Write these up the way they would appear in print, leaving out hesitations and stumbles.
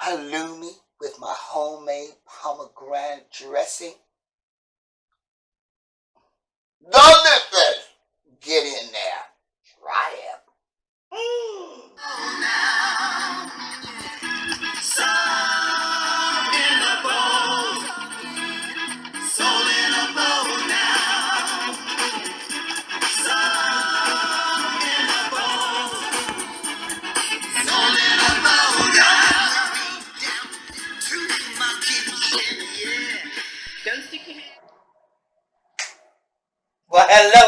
halloumi with my homemade pomegranate dressing. Delicious! Get in there. Try it. Soul in a bowl. Soul in a bowl now. Soul in a bowl. Soul in a bowl now. Down to my kitchen, yeah. Don't stick your head. Well, hello,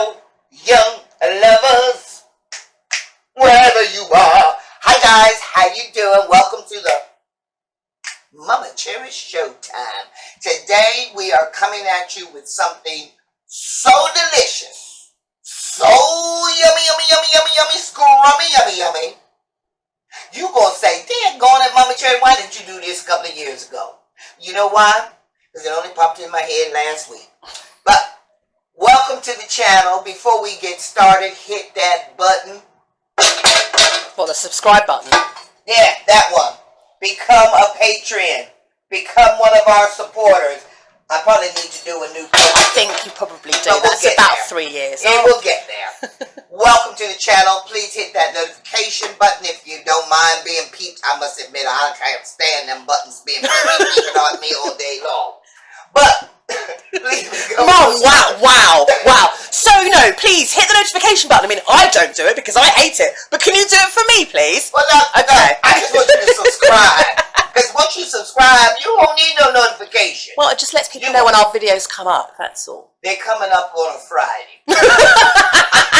young lovers, wherever you are. Hi guys, how you doing? Welcome to the Momma Cherri Showtime. Today we are coming at you with something so delicious, so yummy, yummy, yummy, yummy, yummy, scrummy, yummy, yummy. You gonna say, "Damn, going at Momma Cherri, why didn't you do this a couple of years ago?" You know why? Because it only popped in my head last week. But welcome to the channel. Before we get started, hit that button. Well, the subscribe button. Yeah, that one. Become a patron. Become one of our supporters. I probably need to do a new post. I think you probably do. But That's we'll about there. 3 years. Yeah, we'll get there. Welcome to the channel. Please hit that notification button if you don't mind being peeped. I must admit, I can't stand them buttons being peeping on me all day long. But Mom, wow. So, please hit the notification button. I mean, I don't do it because I hate it. But can you do it for me, please? Well, no, I just want you to subscribe. Because once you subscribe, you won't need no notification. Well, it just lets people know when our videos come up, that's all. They're coming up on a Friday. I'm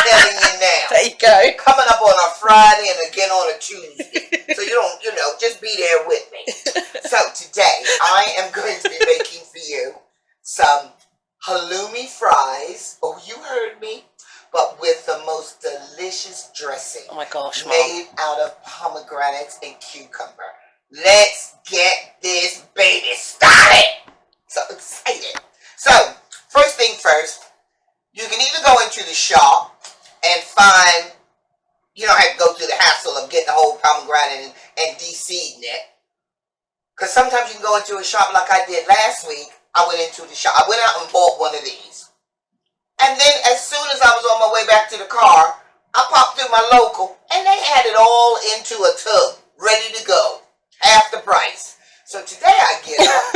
telling you now. There you go. Coming up on a Friday and again on a Tuesday. So you don't, just be there with me. So today, I am going to be making for you some halloumi fries. Oh, you heard me. But with the most delicious dressing. Oh my gosh, Mom. Made out of pomegranates and cucumber. Let's get this baby started. So excited. So, first thing first, you can either go into the shop and find, you don't have to go through the hassle of getting the whole pomegranate and de-seeding it. Because sometimes you can go into a shop like I did last week. I went into the shop. I went out and bought one of these. And then as soon as I was on my way back to the car, I popped through my local and they had it all into a tub, ready to go. Half the price. So today I get up,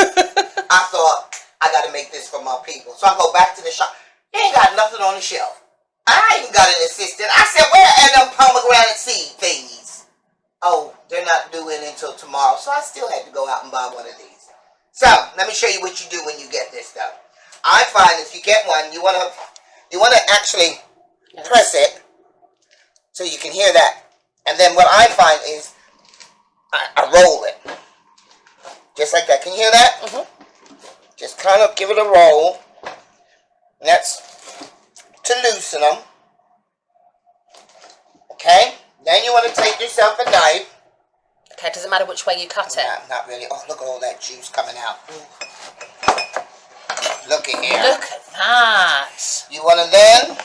I thought, I got to make this for my people. So I go back to the shop. They ain't got nothing on the shelf. I even got an assistant. I said, where are them pomegranate seed thingies? Oh, they're not due in until tomorrow. So I still had to go out and buy one of these. So, let me show you what you do when you get this stuff. I find if you get one, you want to actually press it so you can hear that. And then what I find is I roll it. Just like that. Can you hear that? Mm-hmm. Just kind of give it a roll. And that's to loosen them. Okay? Then you want to take yourself a knife. Okay, does it matter which way you cut it? Nah, not really. Oh, look at all that juice coming out. Look at here. Look at that. You want to then...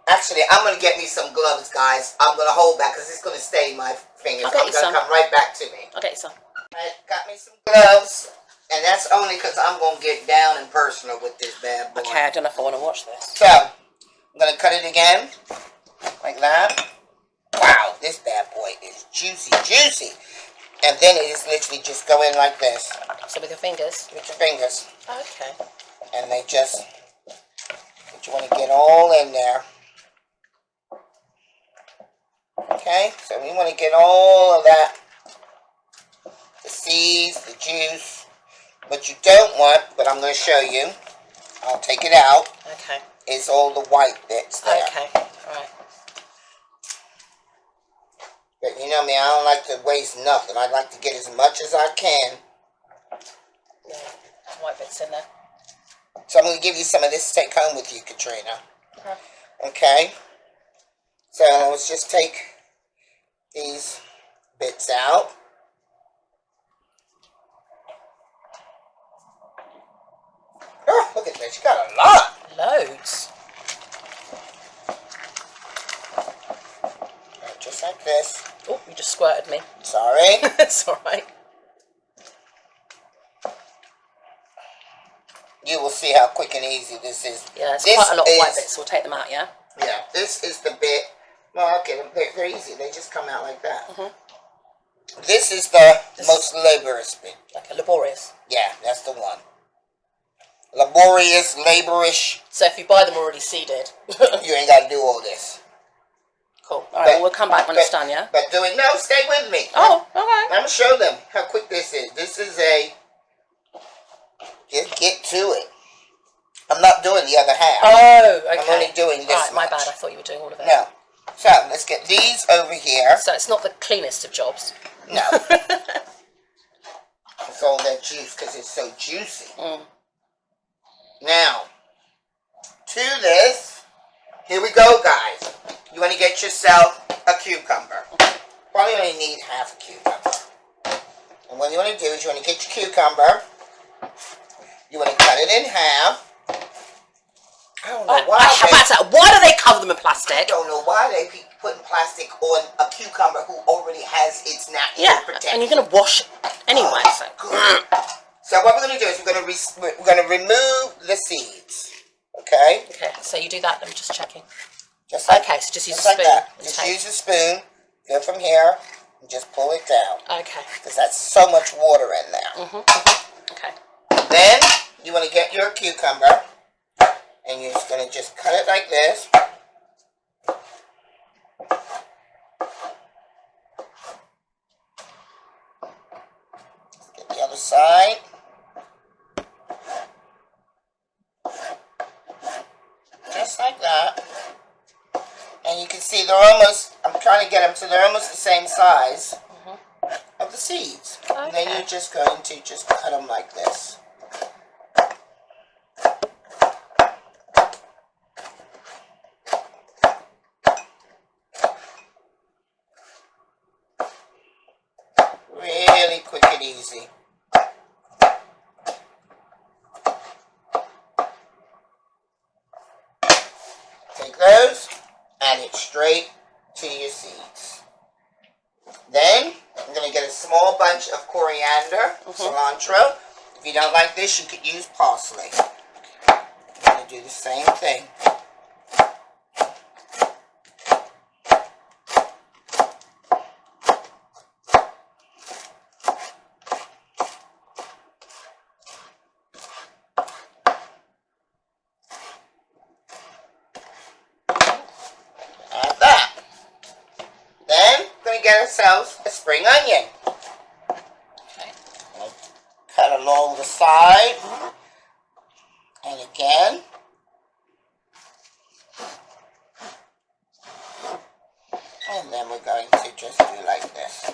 Actually, I'm going to get me some gloves, guys. I'm going to hold back because it's going to stain my fingers. I'll get I'm going to come right back to me. I'll get you some. I got me some gloves. And that's only because I'm going to get down and personal with this bad boy. Okay, I don't know if I want to watch this. So, I'm going to cut it again. Like that. Wow, this bad boy is juicy, juicy. And then it is literally just go in like this. So with your fingers? With your fingers. Okay. And they just... But you want to get all in there. Okay, so we want to get all of that, the seeds, the juice. What you don't want, but I'm going to show you, I'll take it out, okay, is all the white bits there. Okay, right. But you know me, I don't like to waste nothing. I like to get as much as I can. Yeah, some white bits in there. So I'm going to give you some of this to take home with you, Katrina. Okay. So let's just take these bits out. Oh, look at this. You got a lot. Loads. Just like this. Oh, you just squirted me. Sorry. It's alright. you will see how quick and easy this is. Yeah, it's quite a lot of white bits, so we'll take them out, yeah? Yeah, this is the bit. Well, okay, they're easy. They just come out like that. This is the most laborious bit. Okay, laborious. Yeah, that's the one. Laborious, laborish. So if you buy them already seeded, you ain't got to do all this. Cool. All right, well, we'll come back when it's done, yeah? But stay with me. Oh, okay. I'm going to show them how quick this is. This is just get to it. I'm not doing the other half. Oh, okay. I'm only doing this All right, my much. bad. I thought you were doing all of it. No. So, let's get these over here. So it's not the cleanest of jobs. No. It's all that juice because it's so juicy. Now, to this, here we go, guys. You want to get yourself a cucumber. Probably only need half a cucumber. And what you want to do is you want to get your cucumber. You want to cut it in half. I don't know why. Why do they cover them in plastic? I don't know why they be putting plastic on a cucumber who already has its natural protection. And you're going to wash it anyway. So what we're going to do is we're going to remove the seeds. Okay? Okay, so you do that, I'm just checking. Just like, okay, so just use a like spoon. that. Just use a spoon, go from here, and just pull it down. Okay. Because that's so much water in there. Okay. Then, you want to get your cucumber, and you're just going to just cut it like this. Get the other side. Just like that. And you can see they're almost, I'm trying to get them so they're almost the same size of the seeds. Okay. And then you're just going to just cut them like this. Really quick and easy. Take those, add it straight to your seeds. Then, I'm going to get a small bunch of coriander, cilantro. If you don't like this, you could use parsley. I'm going to do the same thing. Get ourselves a spring onion. Okay. Cut along the side. And again. And then we're going to just do like this.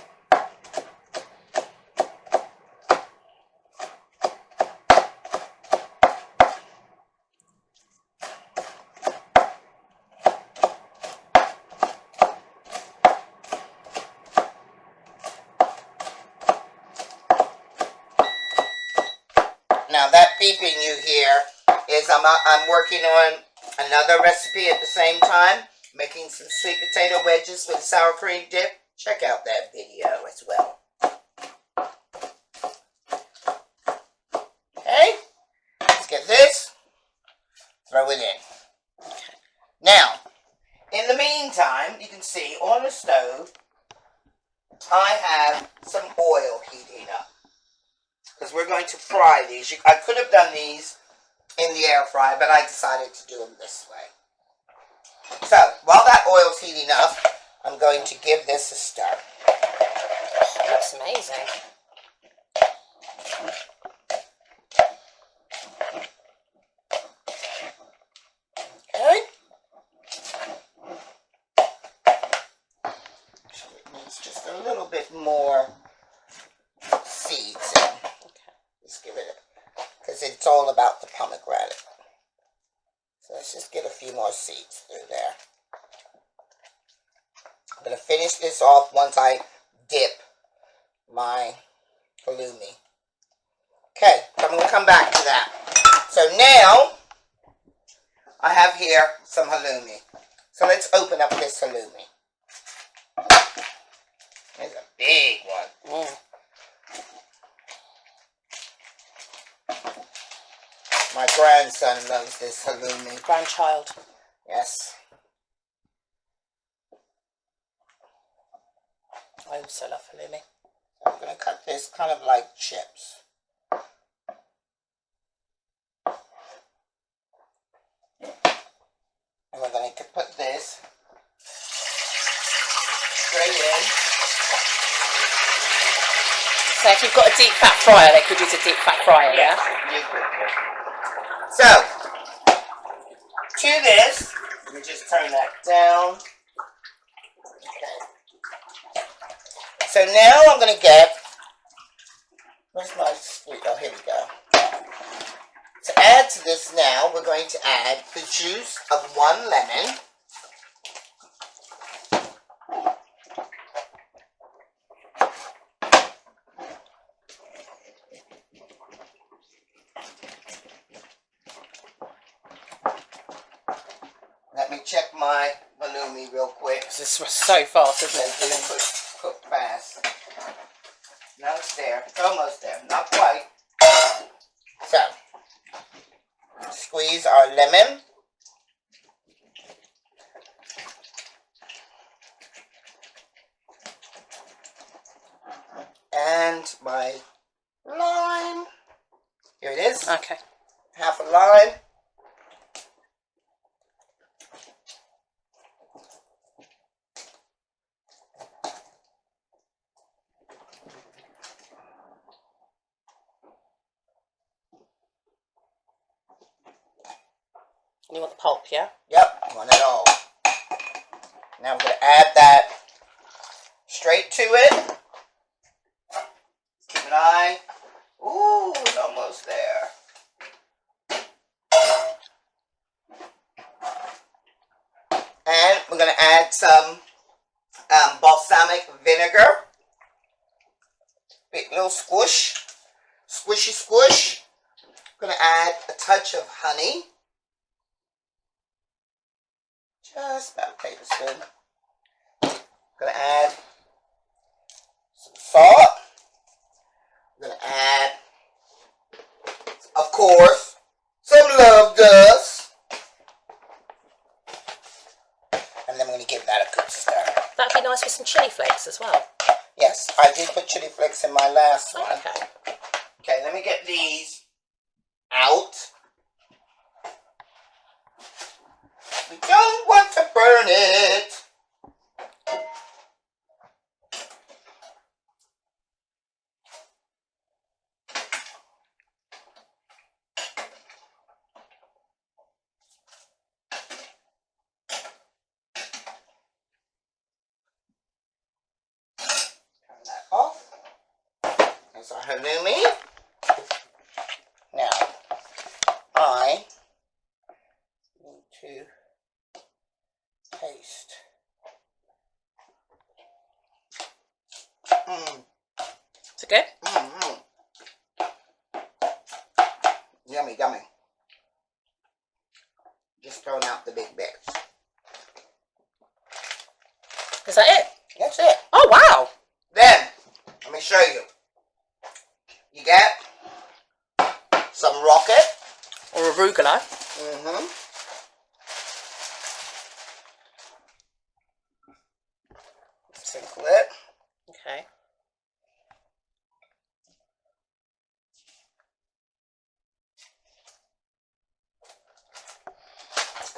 Now that beeping you hear is I'm working on another recipe at the same time, making some sweet potato wedges with sour cream dip. Check out that video as well. Okay, let's get this, throw it in. Okay. Now, in the meantime, you can see on the stove, I have some oil heating up. Because we're going to fry these. I could have done these in the air fryer, but I decided to do them this way. So, while that oil's heating up, I'm going to give this a stir. It looks amazing. Okay. It needs just a little bit more seeds in. Let's give it because it's all about the pomegranate. So let's just get a few more seeds through there. I'm going to finish this off once I dip my halloumi. Okay, so I'm going to come back to that. So now, I have here some halloumi. So let's open up this halloumi. There's a big one. My grandson loves this halloumi. Grandchild. Yes. I also love halloumi. I'm going to cut this kind of like chips. And we're going to put this straight in. So if you've got a deep fat fryer, they could use a deep fat fryer, yeah? You could. So, to this, let me just turn that down. Okay. So now I'm going to get, where's my sweet, oh here we go. To add to this now, we're going to add the juice of 1 lemon. Let me check my halloumi real quick. This was so fast, isn't it? It's cook fast. No, it's there. It's almost there. Not quite. So, squeeze our lemon. And my lime. Here it is. Okay. Half a lime. You want the pulp, yeah? Yep, I want it all. Now I'm going to add that straight to it. Keep an eye. Ooh, it's almost there. And we're going to add some balsamic vinegar. Big little squish. Squishy squish. I'm going to add a touch of honey. Just about a tablespoon. I'm going to add some salt. I'm going to add, of course, some love dust. And then I'm going to give that a good stir. That'd be nice with some chili flakes as well. Yes, I did put chili flakes in my last one. Okay. Okay, let me get these out. We don't want to burn it. Turn that off. There's our halloumi. Now, I need to taste. Is it good? Yummy, yummy. Just throwing out the big bits. Is that it? That's it. Oh, wow. Then, let me show you. You get some rocket. Or arugula. Sprinkle it. Okay.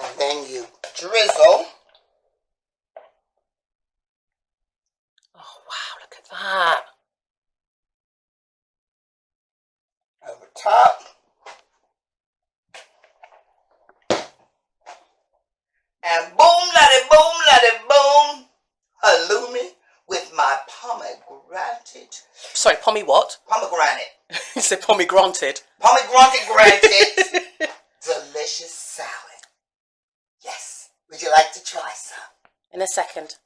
And then you drizzle. Oh, wow, look at that. Over top. And boom, la boom. Halloumi with my pomegranate. Sorry, pommy what? Pomegranate. You said pommy granted. Pomegranate. Delicious salad. Yes. Would you like to try some? In a second.